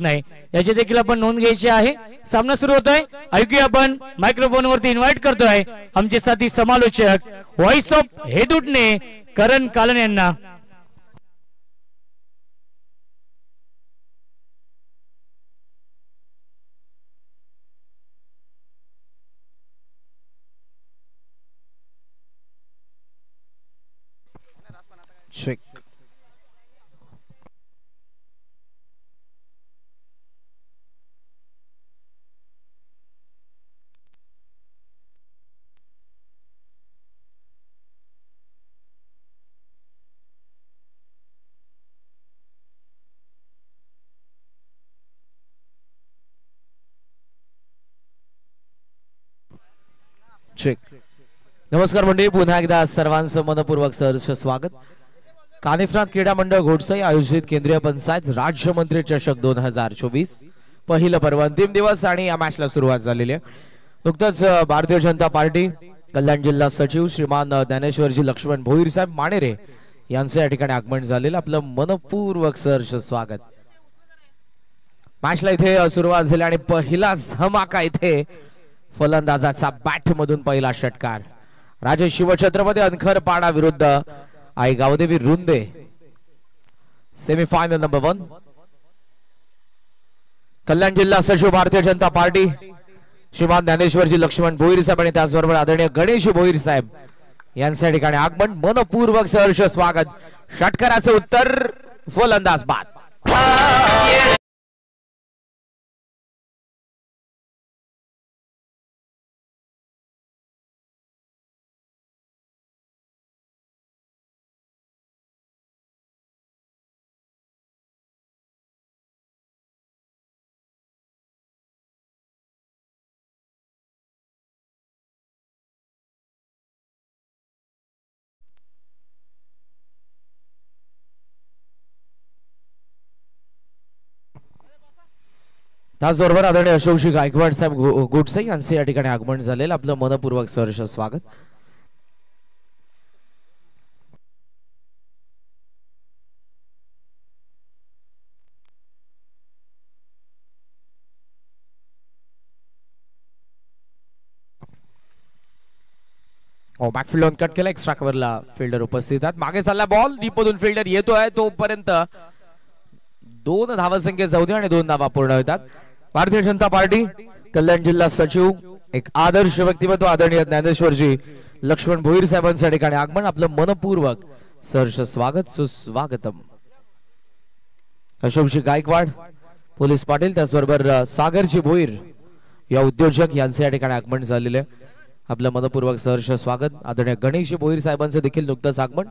नाही याची देखील आपण नोंद घ्यायची आहे। सामना सुरू होतोय, ऐकूया आपण मायक्रोफोन वरती इन्व्हाइट करतोय आमचे साथी समालोचक व्हॉइस ऑफ हेदुटणे करण कालन यांना। Check. Check. नमस्कार मंडळी, पुन्हा एकदा सर्वांचं मनपूर्वक सहर्ष स्वागत। कानिफनाथ क्रीडा मंडळ घोडसई आयोजित केंद्रीय पंचायत राज्यमंत्री चषक 2024 पहिलं पर्व अंतिम दिवस आणि या मॅचला सुरुवात झालेली आहे। नुकतंच भारतीय जनता पार्टी कल्याण जिल्हा सचिव श्रीमान ज्ञानेश्वरजी लक्ष्मण भोईर साहेब माणेरे यांचे या ठिकाणी आगमन झालेलं, आपलं मनपूर्वक सहर्ष स्वागत। मॅचला इथे सुरुवात झाली आणि पहिलाच धमाका इथे फलंदाजाचा बॅट मधून पहिला षटकार। राजे शिवछत्रपती अनखरपाडा विरुद्ध आई गावदेवी रुंदे, सेमीफायनल नंबर 1। कल्याण जिल्हा सचिव भारतीय जनता पार्टी श्रीमान ज्ञानेश्वरजी लक्ष्मण भोईर साहेब आणि त्याचबरोबर आदरणीय गणेश भोईर साहेब यांच्या ठिकाणी आगमन, मनपूर्वक सहर्ष स्वागत। षटकाराचं उत्तर फलंदाज बाद। त्याचबरोबर आदरणीय अशोकजी गायकवाड साहेब गोडसे यांचे या ठिकाणी आगमन झालेलं, आपलं मनपूर्वक सहर्ष स्वागत। बॅकफिल्ड कट केला, एक्स्ट्रा कव्हरला फिल्डर उपस्थित आहेत। मागे चालला बॉल, डीप मधून फिल्डर येतोय, तोपर्यंत 2 धावसंख्या जाऊ दे आणि 2 धावा पूर्ण होतात। भारतीय जनता पार्टी कल्याण जिल्हा सचिव एक आदर्श व्यक्तिमत्व आदरणीय ज्ञानेश्वरजी लक्ष्मण भोईर साहेबांच्या ठिकाणी आगमन, आपलं मनपूर्वक सहर्ष स्वागत सुस्वागतम। अशोकजी गायकवाड पोलीस पाटील त्याचबरोबर सागरजी भोईर या उद्योजक यांचे या ठिकाणी आगमन झालेले, आपलं मनपूर्वक सहर्ष स्वागत। आदरणीय गणेश भोईर साहेबांचे देखील नुकतंच आगमन,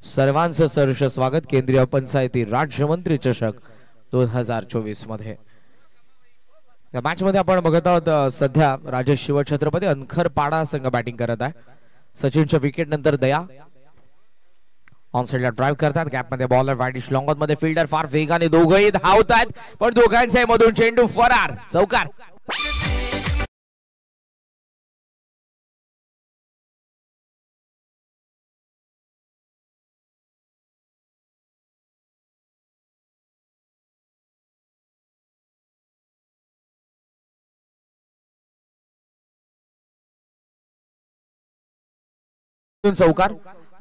सर्वांचं सहर्ष स्वागत। केंद्रीय पंचायती राज्यमंत्री चषक 2024 मध्ये या मॅच मध्ये आपण बघत आहोत सध्या राजेश शिवछत्रपती अनखरपाडा संघ बॅटिंग करत आहे। सचिनच्या विकेट नंतर दया ऑन साइडला ड्राइव्ह करतात, गॅप मध्ये बॉलर वाईडिश लॉंग ऑन मध्ये फिल्डर फार वेगाने दोघंही धावतात, पण दोघांच्या मधून चेंडू फरार, चौकार। चौकार।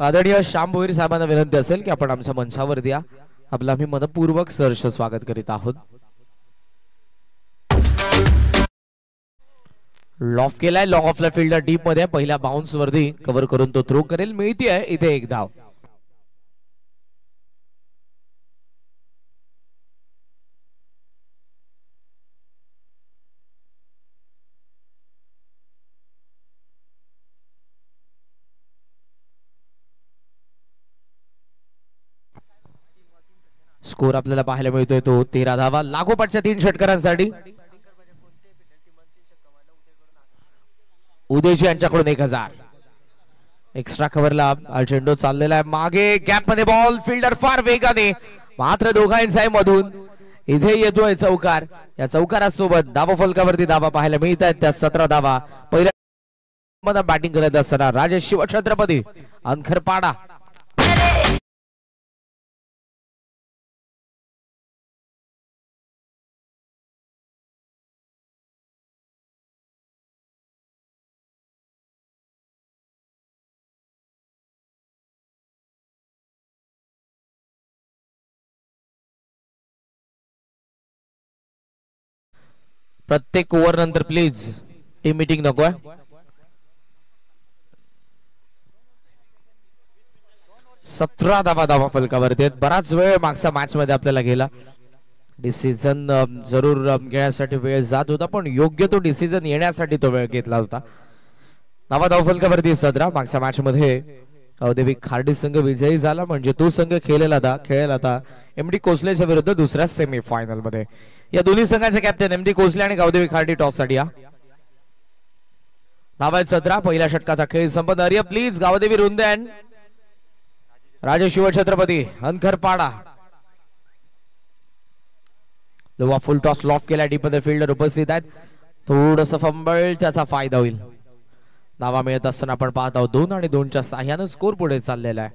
आदरणीय श्याम भोईर साहेबांना विनंती असेल की आपण आमच्या मंचावरती या, आपलं आम्ही मनपूर्वक सहर्ष स्वागत करीत आहोत। लॉफ केलाय, लॉंग ऑफला फिल्डर डीप मध्ये पहिल्या बाउन्स वरती कव्हर करून तो थ्रो करेल, मिळते इथे एक धाव। स्कोर आपल्याला पाहायला मिळतोय तो 13 धावा लागोपाठच्या 3 षटकारांसाठी। उदयजी यांच्याकडून 1000 एक्स्ट्रा कव्हरला चेंडू चाललेला आहे, मागे गॅप मध्ये बॉल, फिल्डर फार वेगाने, मात्र दोघांच्या मधून इथे येतोय चौकार। या चौकारासोबत धावा फलकावरती धावा पाहायला मिळत आहेत, त्या 17 धावा। पहिल्या बॅटिंग करत असताना राजेश शिवछत्रपती अनखरपाडा प्रत्येक ओव्हर नंतर प्लीज टीम मीटिंग नको आहे. 17 धावा फलकावरती. बराच वेळ मागच्या मॅच मध्ये आपल्याला गेला. डिसिजन जरूर घेण्यासाठी वेळ जात होता, पण योग्य तो डिसिजन येण्यासाठी तो वेळ घेतला होता. धावा फलकावरती 17. मागच्या मॅच मध्ये गावदेवी खार्डी संघ विजयी झाला, म्हणजे तो संघ खेळेल आता एमडी कोसलेच्या विरुद्ध दुसऱ्या सेमी फायनल मध्ये. या दोन्ही संघाचे कॅप्टन एमडी कोसले आणि गावदेवी खार्डी टॉस साठी या. धावा 17. पहिल्या षटकाचा खेळ संपन्न. अरिया प्लीज गावदेवी रुंदे अँड राजे शिवछत्रपती हनखरपाडा. लोवा फुल टॉस लॉफ केला. डीप मध्ये फिल्डर उपस्थित आहेत. थोडस फंबल, त्याचा फायदा होईल. धावा मिळत असताना आपण पाहत आहोत 2 आणि 2च्या साह्यानं स्कोर पुढे चाललेला आहे.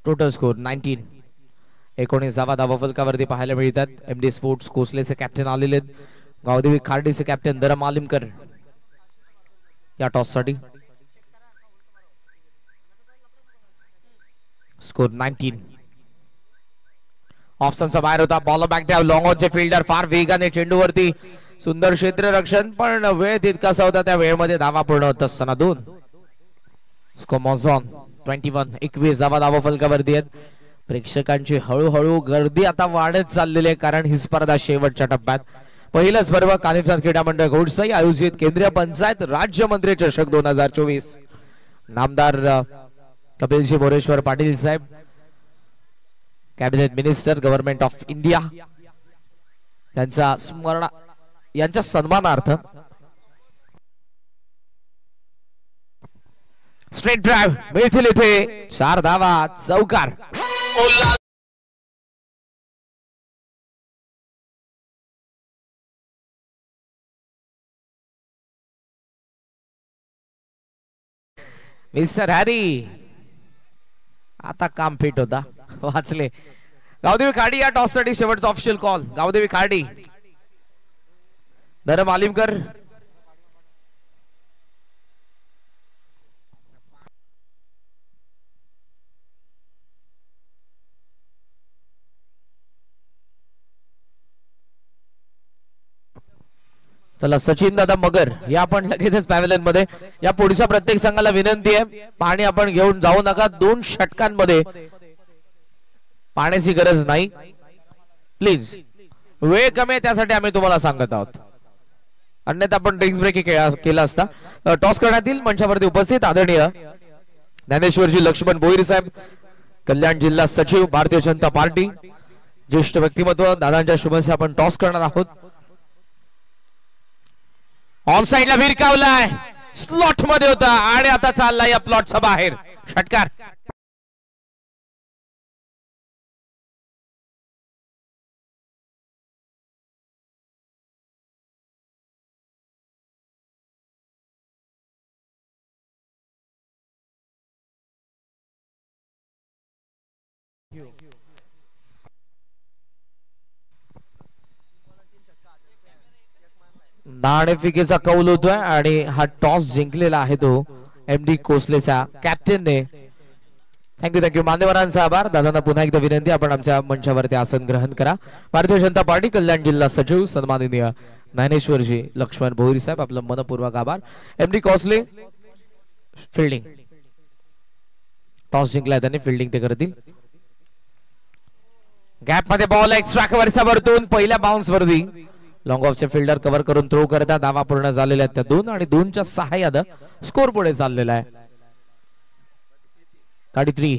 Total score 19. 19 धावा फलकावरती पाहायला मिळतात. एमडी स्पोर्ट्स कोसलेचे कॅप्टन आलेले आहेत. गावदेवी खार्डीचे कॅप्टन दरम आलिमकर या टॉस साठी. स्कोर 19. ऑप्शनचा बाहेर होता. बॉल बॅक डॅव. लॉंग ऑनचे फिल्डर फार वेगाने चेंडूवरती सुंदर क्षेत्ररक्षण, पण वेळ तितकासा होता. त्या वेळेमध्ये धावा पूर्ण होत असताना 2. स्कोर मॉझॉन 21. 21 धावा फलकावरती आहेत. प्रेक्षकांची हळूहळू गर्दी आता वाढत चाललेली आहे, कारण ही स्पर्धा शेवटच्या टप्प्यात. पहिलं स्पर्धा कानिमचांद क्रीडा मंडळ घोडसाई आयोजित केंद्रीय पंचायत राज्यमंत्री चषक 2024. नामदार कपिलजी मोरेश्वर पाटील साहेब, cabinet minister government of India, यांच्या सन्मानार्थ स्ट्रेट ड्राइव्ह मिळतील इथे. 4 धावा चौकार. मिस्टर हॅरी आता काम फिट होता, वाचले. गावदेवी खार्डी या टॉस साठी शेवटचा ऑफिशियल कॉल. गावदेवी खार्डी धरम आलिमकर. चला सचिन दादा मगर या आपण लगेचच पॅव्हलियन मध्ये. या पुढच्या प्रत्येक संघाला विनंती आहे, पाणी आपण घेऊन जाऊ नका. 2 षटकांमध्ये पाण्याची गरज नाही प्लीज. वेळ कमी आहे त्यासाठी आम्ही तुम्हाला सांगत आहोत, अन्यथा आपण ड्रिंक्स ब्रेक केला असता. टॉस करण्यात येईल. मंचावरती उपस्थित आदरणीय ज्ञानेश्वरजी लक्ष्मण भोईर साहेब, कल्याण जिल्हा सचिव भारतीय जनता पार्टी, ज्येष्ठ व्यक्तिमत्व. दादांच्या शुभेच्छा. आपण टॉस करणार आहोत. ऑन साइडला भिरकावलाय, स्लॉट मध्ये होता आणि आता चाललाय या प्लॉटचा बाहेर. षटकार. नाणेफिकेचा कौल होतोय आणि हा टॉस जिंकलेला आहे तो एमडी कोसलेचा कॅप्टनने. थँक्यू मान्यवरांचा आभार. दादांना पुन्हा एकदा विनंती, आपण आमच्या मंचावरती आसन ग्रहण करा. भारतीय जनता पार्टी कल्याण जिल्हा सचिव सन्माननीय ज्ञानेश्वरजी लक्ष्मण भोईर साहेब, आपलं मनपूर्वक आभार. MD Kosle fielding. टॉस जिंकलाय त्यांनी, फिल्डिंग ते करतील. गॅप मध्ये बॉल एक्स्ट्रा कव्हरचा वरतून पहिल्या बाउन्स वरती लॉंग ऑफचे फिल्डर कव्हर करून थ्रो करता. धावा पूर्ण झालेल्या आहेत त्या 2 आणि 2च्या सहाय्यानं स्कोर पुढे चाललेला आहे. 33.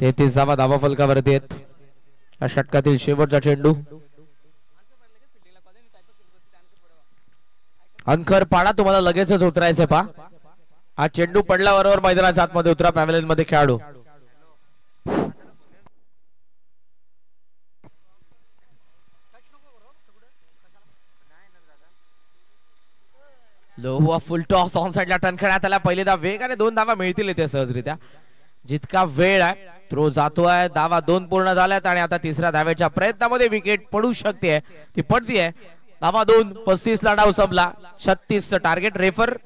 33 धावा फलकावरती आहेत. या षटकातील शेवटचा चेंडू. हनखरपाडा तुम्हाला लगेचच उतरायचंय पा. हा चेंडू पडल्याबरोबर मैदानाच्या आतमध्ये उतरा. पॅव्हलियन मध्ये खेळाडू. लोवा फुल टॉस ऑन साइडला टर्न खेळण्यात आला. पहिली धाव वेगाने 2 धावा मिळतील इथे सहजरित्या. जितका वेळ आहे थ्रो जातोय. धावा 2 पूर्ण झाल्यात आणि आता तिसऱ्या धावेच्या प्रयत्नामध्ये विकेट पडू शकते. ती पडतीये. धावा 2. 35 ला डाव संपला. 36 टार्गेट. रेफर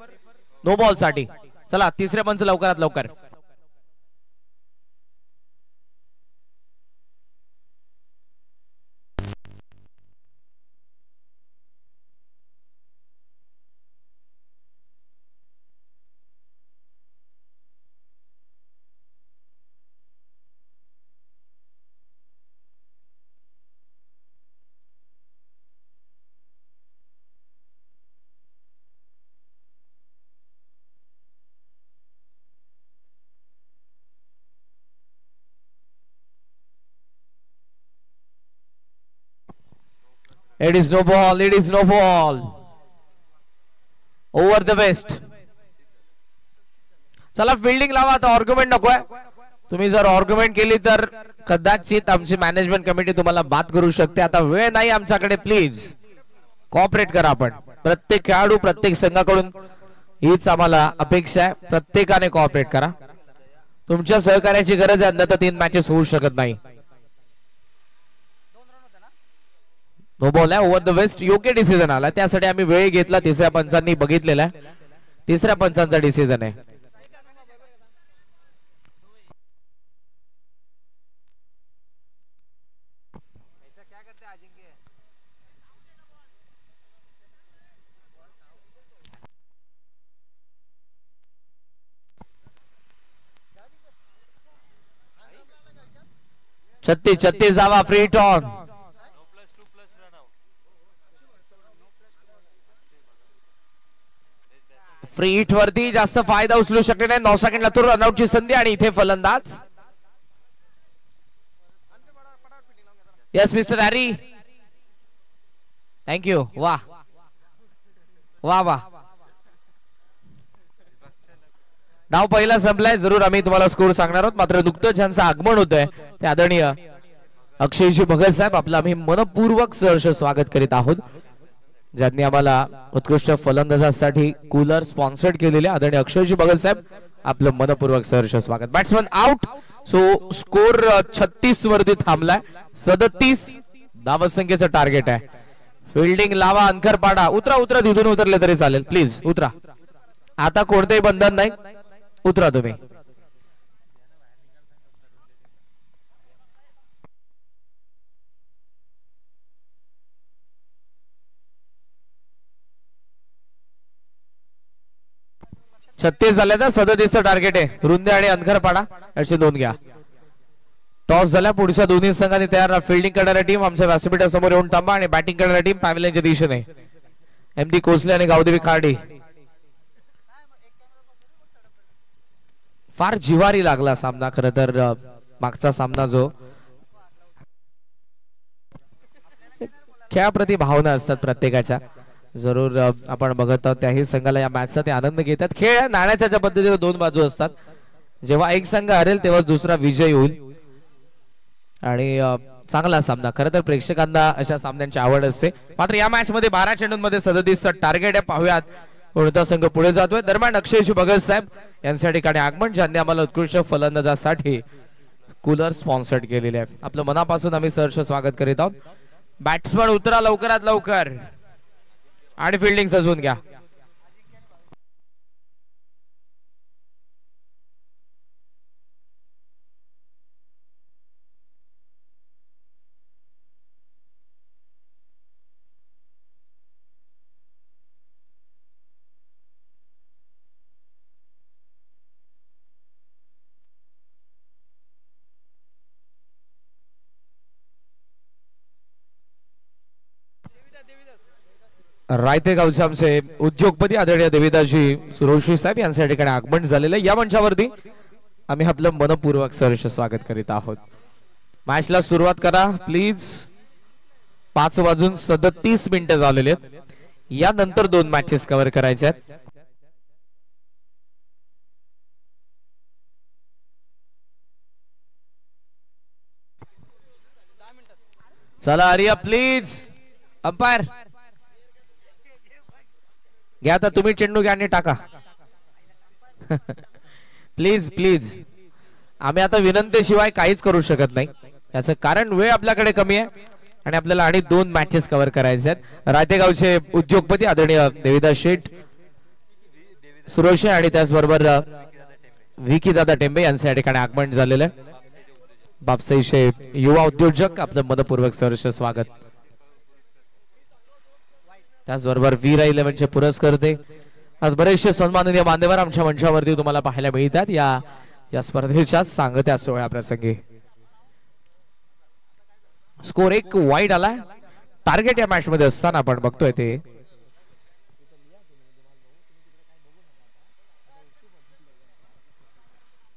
नो बॉल साठी. चला तिसरे पंच लवकरात लवकर. It is no ball. It is no ball. Over the west. चला फिल्डिंग लावा आता. आर्ग्युमेंट नकोय. तुम्ही जर आर्ग्युमेंट केली तर कदाचित आमची मॅनेजमेंट कमिटी तुम्हाला बात करू शकते. आता वेळ नाही आमच्याकडे. प्लीज कोऑपरेट करा. आपण प्रत्येक खेळाडू प्रत्येक संघाकडून हीच आम्हाला अपेक्षा आहे. प्रत्येकाने कोऑपरेट करा. तुमच्या सहकार्याची गरज आहे. नंतर 3 मॅचेस होऊ शकत नाही. नो बॉल आहे. Over the waist. योग्य डिसिजन आला. त्यासाठी आम्ही वेळ घेतला. तिसऱ्या पंचांनी बघितलेला आहे. तिसऱ्या पंचांचा डिसिजन आहे. छत्तीस जावा. Free hit on. Free hit वरती जास्त फायदा उचलू शकले नाही. 9 सेकंडला तो रनआउटची संधी आणि इथे फलंदाज. Yes mister Harry. थँक्यू. वा वा वा. डाव पहिला संपलाय. जरूर आम्ही तुम्हाला स्कोर सांगणार आहोत. मात्र नुकतंच ज्यांचं आगमन होतंय ते आदरणीय अक्षयजी भगत साहेब आपलं आम्ही मनपूर्वक सहर्ष स्वागत करीत आहोत. ज्यांनी आम्हाला उत्कृष्ट फलंदाजासाठी कूलर स्पॉन्सर्ड केलेले आदरणीय अक्षयजी भगत साहेब आपलं मनपूर्वक सहर्ष स्वागत. Batsman out. सो स्कोर 36 वरती थांबलाय. 37 धावसंख्येचं टार्गेट आहे. फिल्डिंग लावा. अंकर पाडा. उतरा उतरा. तिथून उतरले तरी चालेल. प्लीज उतरा. आता कोणतेही बंधन नाही. उतरा तुम्ही. छत्तीस झाले तर 37 टार्गेट आहे. रुंदे आणि अनखरपाडा याची नोंद घ्या. टॉस झाल्या. पुढच्या दोन्ही संघांनी तयार. फिल्डिंग करणाऱ्या टीम आमच्या व्यासपीठासमोर येऊन थांबा आणि बॅटिंग करणाऱ्या टीम पॅव्हलियनच्या दिशेने. एमडी कोसले आणि गावदेवी खार्डी. फार जिवारी लागला सामना. खरं तर मागचा सामना जो खेळाप्रती भावना असतात प्रत्येकाच्या. जरूर आपण बघत आहोत त्याही संघाला या मॅचचा ते आनंद घेतात. खेळ नाण्याच्या ज्या पद्धतीने 2 बाजू असतात. जेव्हा एक संघ हरेल तेव्हा दुसरा विजय होईल. आणि चांगला सामना. खरं तर प्रेक्षकांना अशा सामन्यांची आवड असते. मात्र या मॅच मध्ये 12 चेंडूंमध्ये 37 टार्गेट आहे. पाहूयात कोणता संघ पुढे जातोय. दरम्यान अक्षयजी भगत साहेब यांच्या ठिकाणी आगमन. ज्यांनी आम्हाला उत्कृष्ट फलंदाजासाठी कूलर स्पॉन्सर्ड केलेले आहे. आपलं मनापासून आम्ही सहर्ष स्वागत करीत आहोत. बॅट्समन उतरा लवकरात लवकर आणि फिल्डिंग सजवून घ्या. रायते गावचे आमचे उद्योगपती आदरणीय देविदासजी सुरोशी साहेब यांच्या ठिकाणी आगमन झालेलं. या मंचावरती आम्ही आपलं मनपूर्वक सहर्ष स्वागत करीत आहोत. मॅचला सुरुवात करा प्लीज. 5:37 झालेले आहेत. यानंतर 2 मॅचेस कव्हर करायचे आहेत. चला आर्या प्लीज. अंपायर घ्या. आता तुम्ही चेंडू घ्या आणि टाका. Please please. आम्ही आता विनंतीशिवाय काहीच करू शकत नाही. याचं कारण वेळ आपल्याकडे कमी आहे आणि आपल्याला आणि 2 मॅचेस कव्हर करायचे आहेत. रायतेगावचे उद्योगपती आदरणीय देविदास शेठ सुरोशे आणि त्याचबरोबर विकी दादा टेंबे यांच्या ठिकाणी आगमन झालेलं आहे. बापसाईशे युवा उद्योजक आपलं मनपूर्वक सहर्ष स्वागत. त्याचबरोबर वीरा 11चे पुरस्कर्ते. आज बरेचसे सन्माननीय मान्यवर आमच्या मंचावरती तुम्हाला पाहायला मिळतात या स्पर्धेच्या सांगत्या सोहळ्या प्रसंगी. स्कोर 1 वाईड आला. टार्गेट या मॅच मध्ये असताना आपण बघतोय ते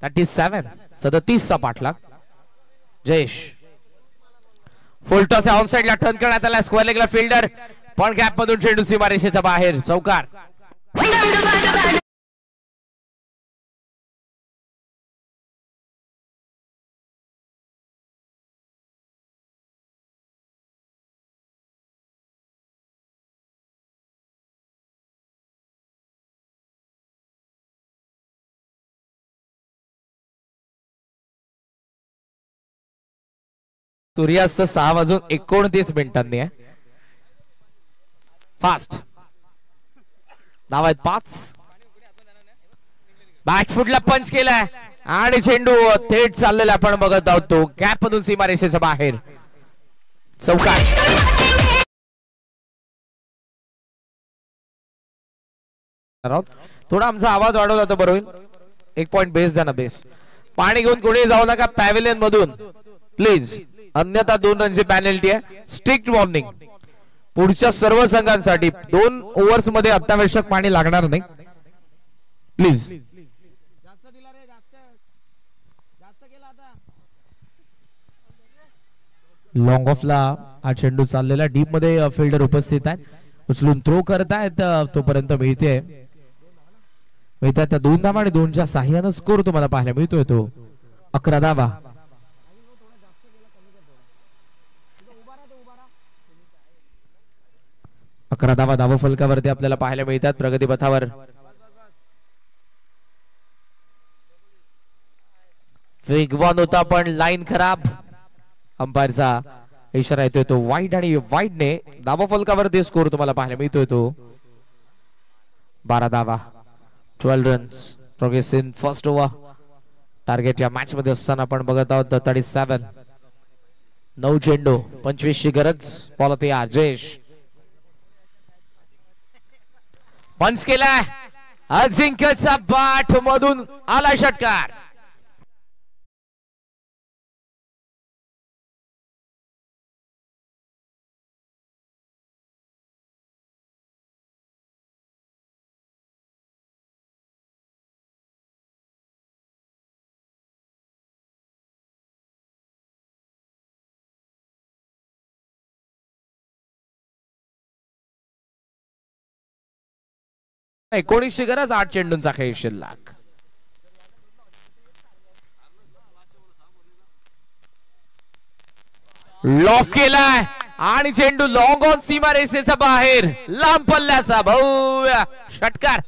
37 चा पाठलाग. जयेश फुलटॉस ऑन साइडला टर्न करण्यात आला. स्क्वेअर लेगला फिल्डर पण गॅप मधून चेंडू सीमारेषेच्या बाहेर. चौकार. सूर्यास्त 6:29 आहे. फास्ट नाव आहेत 5. बॅकफुटला पंच केलाय आणि चेंडू थेट चाललेला आपण बघत आहोत. तो गॅप मधून सीमारेषेच्या बाहेर. चौकार. थोडा आमचा आवाज वाढवला तर बरं होईल. 1 पॉइंट बेस द्या ना. बेस पाणी घेऊन कोणी जाऊ नका पॅव्हिलियन मधून प्लीज, अन्यथा 2 रनची पॅनल्टी आहे. स्ट्रिक्ट वॉर्निंग पुढच्या सर्व संघांसाठी. 2 ओव्हर्स मध्ये अत्यावश्यक पाणी लागणार नाही प्लीज. लॉंग ऑफला हा चेंडू चाललेला. डीप मध्ये फिल्डर उपस्थित आहेत. उचलून थ्रो करतायत तोपर्यंत मिळते त्या 2 धावा आणि 2च्या साह्यानं स्कोर तुम्हाला पाहायला मिळतोय तो 11 धावा. धावा फलकावरती आपल्याला पाहायला मिळतात प्रगती पथावर. वेगवान होता पण लाईन खराब. अंपायरचा इशारा येतोय तो वाईड आणि वाईडने धावा फलकावरती स्कोर तुम्हाला पाहायला मिळतोय तो 12 धावा. 12 runs. Progress in first over. Target या मॅच मध्ये असताना आपण बघत आहोत 37. 9 चेंडू 25 ची गरज. बॉल तयार. जयेश पंच केलाय. अजिंक्यचा बाट मधून आला षटकार. नाही 19ची गरज. 8 चेंडूंचा खेळ शिल्लक. लॉफ केलाय आणि चेंडू लॉंग ऑन सीमारेषेच्या बाहेर. लांब पल्ल्याचा भव्य षटकार.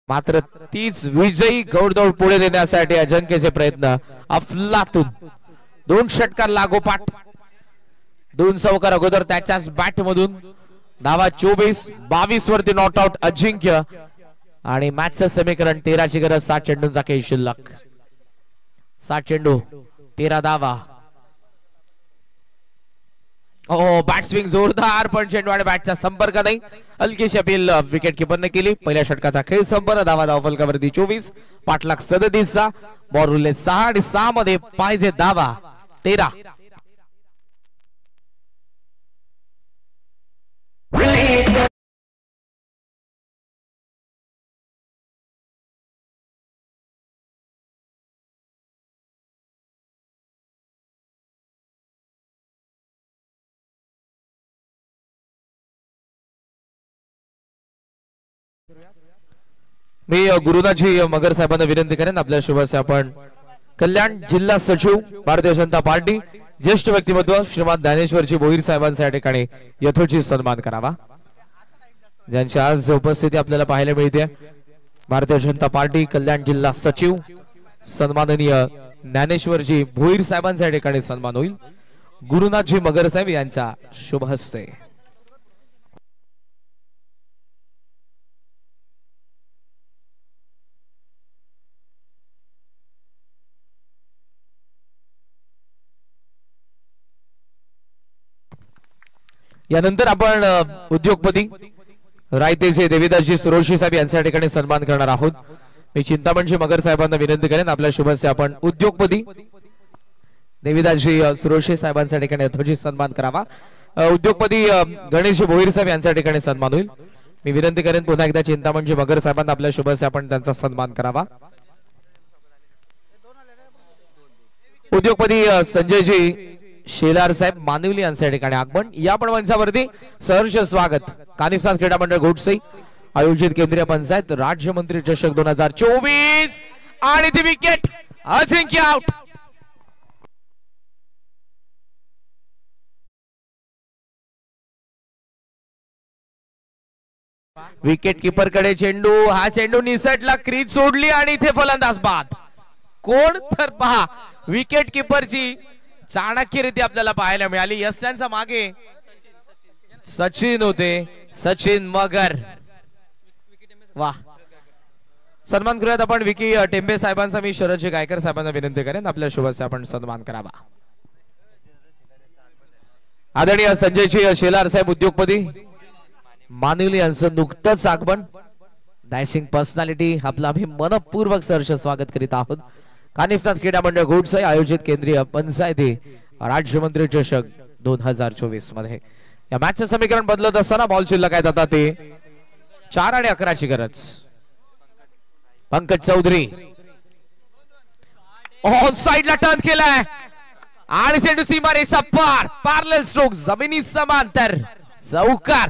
मात्र तीच विजयी घोडदौड पुढे देण्यासाठी अजिंक्यचे प्रयत्न. अफलातून 2 षटकार लागोपाठ. 2 चौकार अगोदर त्याच्याच बॅट मधून. धावा 24-22 वरती नॉट आउट अजिंक्य. आणि मॅचचं समीकरण 13ची गरज. 7 चेंडूंचा खेळ शिल्लक. 7 चेंडू 13 धावा. बॅट स्विंग जोरदार पण चेंडू आणि बॅटचा संपर्क नाही. हलकीशी अपील विकेट किपरने केली. पहिल्या षटकाचा खेळ संपला. धावा फलकावरती 24. पाठलाग 37चा. बॉल उरले 6 आणि 6 मध्ये पाहिजे धावा 13. मी गुरुनाजी मगर साहेबांना विनंती करेन आपल्या शुभासे आपण कल्याण जिल्हा सचिव भारतीय जनता पार्टी ज्येष्ठ व्यक्तिमत्व श्रीमान ज्ञानेश्वरजी भोईर साहेबांचा या ठिकाणी यथोचित सन्मान करावा. ज्यांची आज उपस्थिती आपल्याला पाहायला मिळते. भारतीय जनता पार्टी कल्याण जिल्हा सचिव सन्माननीय ज्ञानेश्वरजी भोईर साहेबांचा या ठिकाणी सन्मान होईल. गुरुनाथजी मगर साहेब यांच्या शुभ हस्ते. यानंतर आपण उद्योगपती रायतेचे देवीदासजी सुरोशी साहेब यांच्या ठिकाणी सन्मान करणार आहोत. मी चिंतामणजी मगर साहेबांना विनंती करेन आपल्या शुभस्य आपण उद्योगपती देवीदासजी सुरोशे साहेबांच्या ठिकाणी यथोचित सन्मान करावा। उद्योगपती गणेश भोईर साहेब यांच्या ठिकाणी सन्मान होईल। मी विनंती करेन पुन्हा एकदा चिंतामणजी मगर साहेबांना आपल्या शुभस्य आपण त्यांचा सन्मान करावा। उद्योगपती संजयजी शेलार साहेब मानिवली यांच्या ठिकाणी आगमन। या पण मंचावरती सहर्ष स्वागत कानिफनाथ क्रीडा मंडळ घोटसई आयोजित केंद्रीय पंचायत राज्यमंत्री चषक 2024 आणि ती wicket Ajinkya out. Wicket keeper कडे चेंडू, हा चेंडू निसटला, क्रीज सोडली आणि इथे फलंदाज बाद। कोण तर पहा विकेट कीपरची चाणक्यरीती आपल्याला पाहायला मिळाली। यस्ट्यांचा मागे सचिन होते, सचिन मगर। वाह, सन्मान करूयात आपण विकी टेंबे साहेबांचा। मी शरदजी गायकर साहेबांना विनंती करेन आपल्या शुभस्य आपण सन्मान करावा। आदरणीय संजयजी शेलार साहेब उद्योगपती मानिवली यांचं नुकतंच आगमन। डॅशिंग पर्सनॅलिटी आपलं आम्ही मनपूर्वक सहर्ष स्वागत करीत आहोत। कानिफनाथ क्रीडा मंडळ घोटसई आयोजित केंद्रीय पंचायती राज्यमंत्री चषक 2024 मध्ये या मॅचचं समीकरण बदलत असताना बॉल शिल्लक आहेत आता ते 4 आणि 11 ची गरज। पंकज चौधरी ऑन साइडला टर्न केलाय आणि चेंडू सीमा रेषा पार, पॅरलल स्ट्रोक जमिनी समांतर चौकार।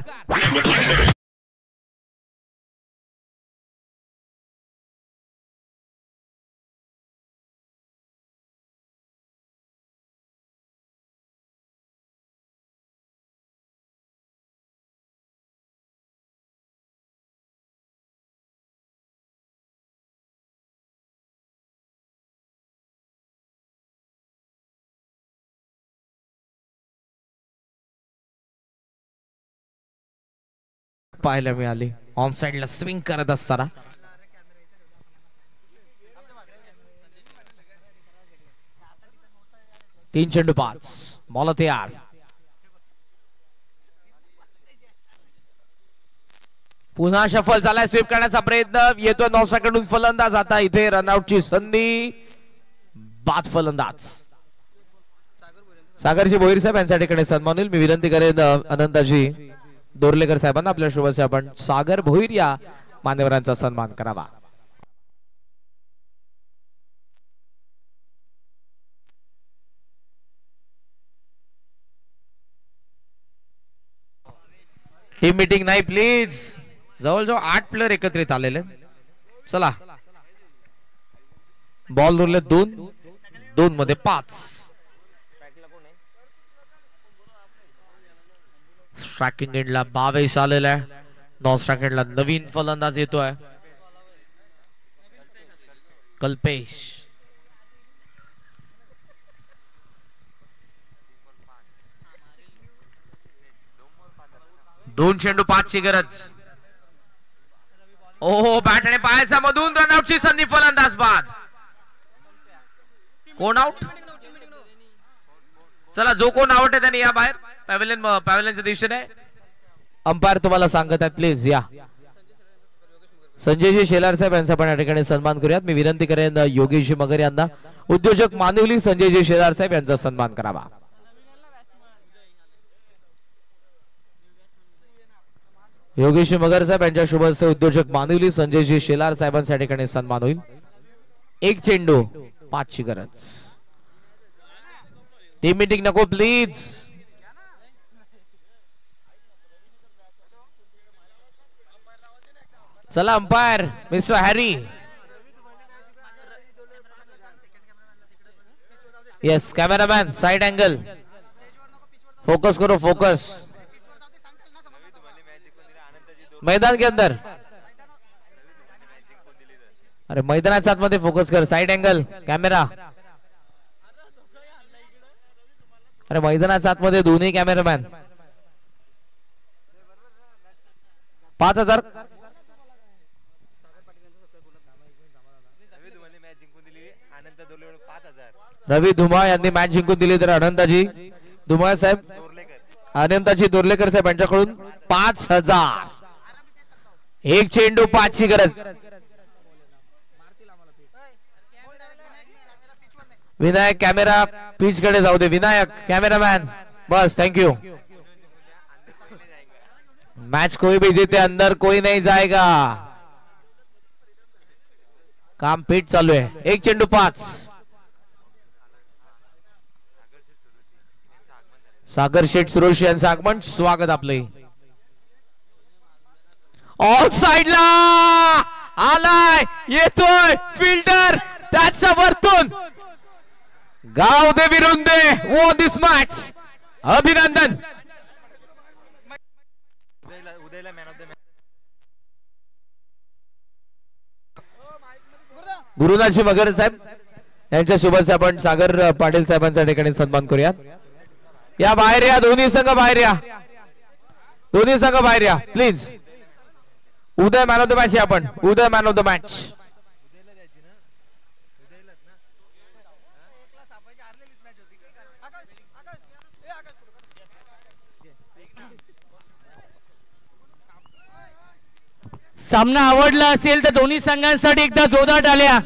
पाहायला मिळाली ऑन साइडला स्विंग करत असताना। तीन चेंडू 5 बॉल तयार। पुन्हा शफल झालाय, स्वीप करण्याचा प्रयत्न येतोय नौसाकडून फलंदाज। आता इथे रनआउटची संधी, बाद फलंदाज सागरजी भोईर साहेब यांच्या ठिकाणी सन्मान होईल। मी विनंती करेन अनंताजी दोर्लेकर साहेबांना आपल्या शुभस्य आपण सागर भोईर या मान्यवरांचा सन्मान करावा। टीम मीटिंग नाही प्लीज, जवळजवळ 8 प्लेयर एकत्रित आलेले। चला बॉल उरले 2 मध्ये 5। स्ट्रायकिंग एंडला 22 आलेला आहे, नॉन स्ट्रायकिंग एंडला नवीन फलंदाज येतोय कल्पेश। दोन चेंडू 5 ची गरज। ओहो, बॅट आणि पायाच्या मधून रनआउटची संधी, फलंदाज बाद। कोण आउट? चला जो कोण आउट आहे त्याने या बाहेर पॅव्हलियनच्या दिशेने। अंपायर तुम्हाला सांगत आहेत प्लीज या। संजयजी शेलार साहेब यांचा पण या ठिकाणी सन्मान करूयात। मी विनंती करेन योगेश मगर यांना उद्योजक मानिवली संजयजी शेलार साहेब यांचा सन्मान करावा। योगेश मगर साहेब यांच्या शुभ हस्ते उद्योजक मानिवली संजयजी शेलार साहेबांच्या ठिकाणी सन्मान होईल। 1 चेंडू 5 ची गरज। टीम मीटिंग नको प्लीज। चला umpire mister Harry. Yes cameraman side angle, focus करो फोकस। मैदान के अंदर, अरे मैदानाच्या आतमध्ये फोकस कर, साइड एंगल कॅमेरा। अरे मैदानाच्या आतमध्ये दोन्ही कॅमेरामॅन। 5000 रवी धुमाळ यांनी मॅच जिंकून दिली, तर अनंताजी धुमाळ साहेब, अनंताजी दोर्लेकर साहेब यांच्याकडून 5000। 1 चेंडू 5 ची गरज। विनायक कॅमेरा पिच कडे जाऊ दे. विनायक कॅमेरामॅन बस. थँक्यू. मैच कोई भी जीते अंदर कोई नहीं जाएगा. काम पीठ चालू आहे. 1 चेंडू 5. सागर शेठ सुरोशी यांचं आगमन. स्वागत आपले. ऑल साइडला आलाय. येतोय फिल्डर. त्याच्या वरतून गाव दे विरुंदे वॉन दिस मॅच. अभिनंदन. गुरुनाथजी मगर साहेब यांच्या शुभेच्छा आपण सागर पाटील साहेबांच्या ठिकाणी सन्मान करूया. या बाहेर या. दोन्ही संघ बाहेर या. दोन्ही संघ बाहेर या please. Uday man of the match. आपण उदय मॅन ऑफ द मॅच. सामना आवडला असेल तर दोन्ही संघांसाठी एकदा जोरदार टाळ्या.